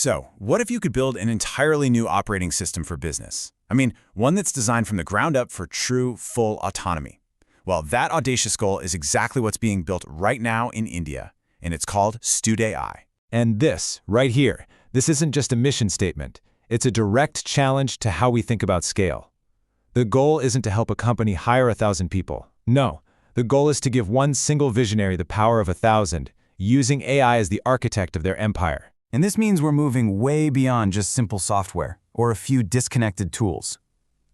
So, what if you could build an entirely new operating system for business? I mean, one that's designed from the ground up for true, full autonomy. Well, that audacious goal is exactly what's being built right now in India, and it's called StudAI. And this, right here, this isn't just a mission statement. It's a direct challenge to how we think about scale. The goal isn't to help a company hire 1,000 people. No, the goal is to give one single visionary the power of 1,000, using AI as the architect of their empire. And this means we're moving way beyond just simple software or a few disconnected tools.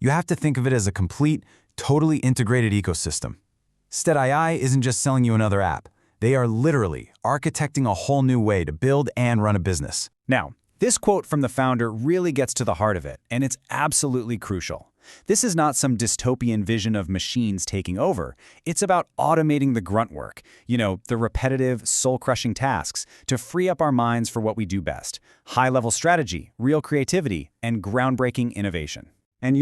You have to think of it as a complete, totally integrated ecosystem. StudAI isn't just selling you another app. They are literally architecting a whole new way to build and run a business. Now, this quote from the founder really gets to the heart of it, and it's absolutely crucial. This is not some dystopian vision of machines taking over. It's about automating the grunt work, the repetitive, soul-crushing tasks, to free up our minds for what we do best: high-level strategy, real creativity, and groundbreaking innovation. And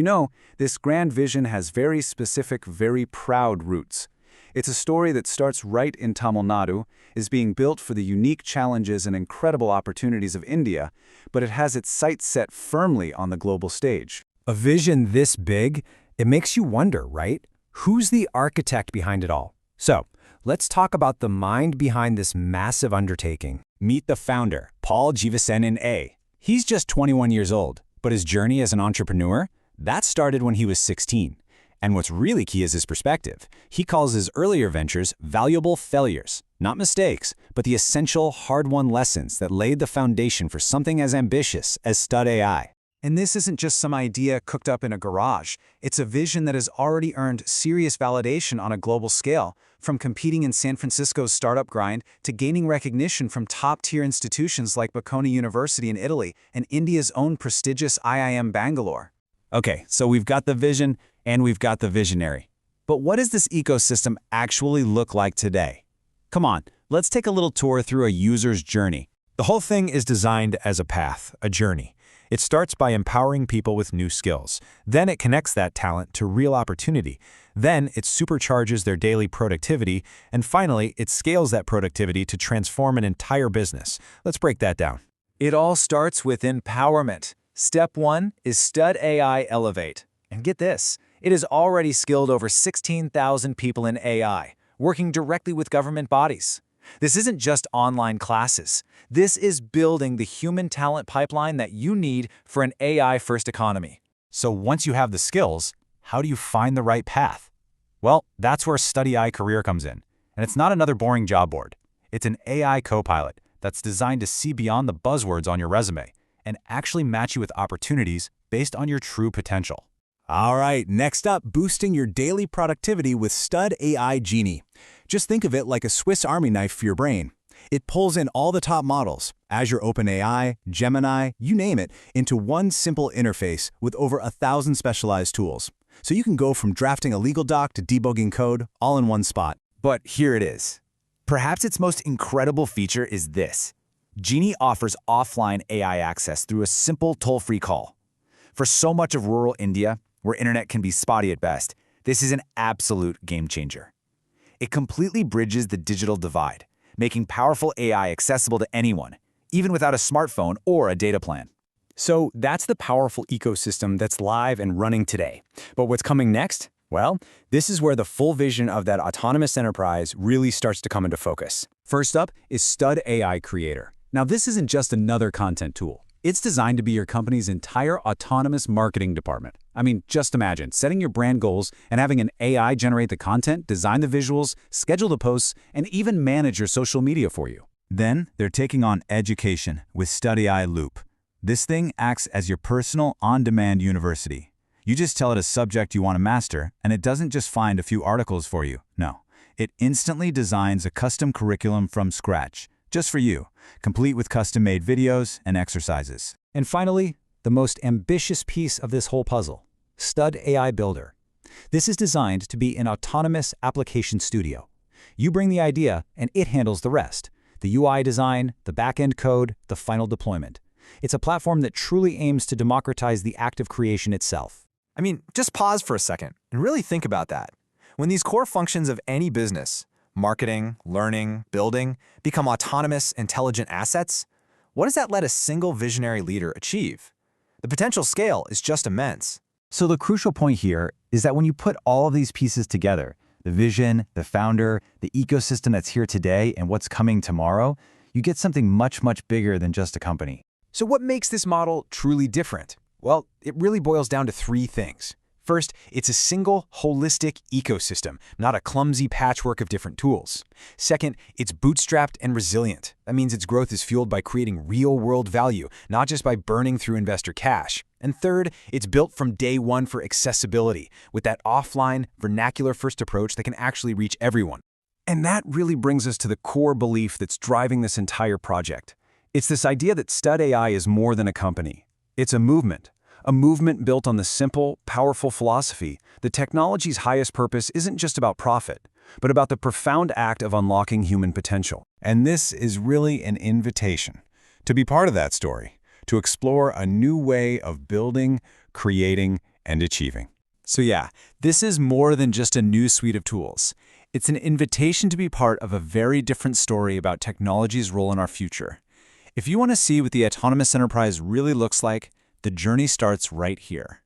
this grand vision has very specific, very proud roots. It's a story that starts right in Tamil Nadu, is being built for the unique challenges and incredible opportunities of India, but it has its sights set firmly on the global stage. A vision this big, it makes you wonder, right? Who's the architect behind it all? So, let's talk about the mind behind this massive undertaking. Meet the founder, Jeevanesan A. He's just 21 years old, but his journey as an entrepreneur, that started when he was 16. And what's really key is his perspective. He calls his earlier ventures valuable failures, not mistakes, but the essential, hard-won lessons that laid the foundation for something as ambitious as StudAI. And this isn't just some idea cooked up in a garage. It's a vision that has already earned serious validation on a global scale, from competing in San Francisco's startup grind to gaining recognition from top-tier institutions like Bocconi University in Italy and India's own prestigious IIM Bangalore. Okay, so we've got the vision and we've got the visionary. But what does this ecosystem actually look like today? Come on, let's take a little tour through a user's journey. The whole thing is designed as a path, a journey. It starts by empowering people with new skills. Then it connects that talent to real opportunity. Then it supercharges their daily productivity. And finally, it scales that productivity to transform an entire business. Let's break that down. It all starts with empowerment. Step 1 is StudAI Elevate. And get this, it has already skilled over 16,000 people in AI, working directly with government bodies. This isn't just online classes. This is building the human talent pipeline that you need for an AI-first economy. So once you have the skills, how do you find the right path? Well, that's where StudAI Career comes in. And it's not another boring job board. It's an AI co-pilot that's designed to see beyond the buzzwords on your resume and actually match you with opportunities based on your true potential. All right, next up, boosting your daily productivity with StudAI Genie. Just think of it like a Swiss Army knife for your brain. It pulls in all the top models, Azure OpenAI, Gemini, you name it, into one simple interface with over 1,000 specialized tools. So you can go from drafting a legal doc to debugging code all in one spot. But here it is. Perhaps its most incredible feature is this. Genie offers offline AI access through a simple toll-free call. For so much of rural India, where internet can be spotty at best, this is an absolute game changer. It completely bridges the digital divide, making powerful AI accessible to anyone, even without a smartphone or a data plan. So that's the powerful ecosystem that's live and running today. But what's coming next? Well, this is where the full vision of that autonomous enterprise really starts to come into focus. First up is StudAI Creator. Now, this isn't just another content tool. It's designed to be your company's entire autonomous marketing department. I mean, just imagine setting your brand goals and having an AI generate the content, design the visuals, schedule the posts, and even manage your social media for you. Then, they're taking on education with StudAI Loop. This thing acts as your personal, on-demand university. You just tell it a subject you want to master, and it doesn't just find a few articles for you. No, it instantly designs a custom curriculum from scratch, just for you, complete with custom-made videos and exercises. And finally, the most ambitious piece of this whole puzzle, StudAI Builder. This is designed to be an autonomous application studio. You bring the idea, and it handles the rest: the UI design, the back-end code, the final deployment. It's a platform that truly aims to democratize the act of creation itself. I mean, just pause for a second and really think about that. When these core functions of any business, marketing, learning, building, become autonomous, intelligent assets, what does that let a single visionary leader achieve? The potential scale is just immense. So the crucial point here is that when you put all of these pieces together, the vision, the founder, the ecosystem that's here today, and what's coming tomorrow, you get something much, much bigger than just a company. So what makes this model truly different? Well, it really boils down to three things. First, it's a single, holistic ecosystem, not a clumsy patchwork of different tools. Second, it's bootstrapped and resilient. That means its growth is fueled by creating real-world value, not just by burning through investor cash. And third, it's built from day one for accessibility, with that offline, vernacular-first approach that can actually reach everyone. And that really brings us to the core belief that's driving this entire project. It's this idea that StudAI is more than a company. It's a movement built on the simple, powerful philosophy that technology's highest purpose isn't just about profit, but about the profound act of unlocking human potential. And this is really an invitation to be part of that story, to explore a new way of building, creating, and achieving. So yeah, this is more than just a new suite of tools. It's an invitation to be part of a very different story about technology's role in our future. If you want to see what the autonomous enterprise really looks like, the journey starts right here.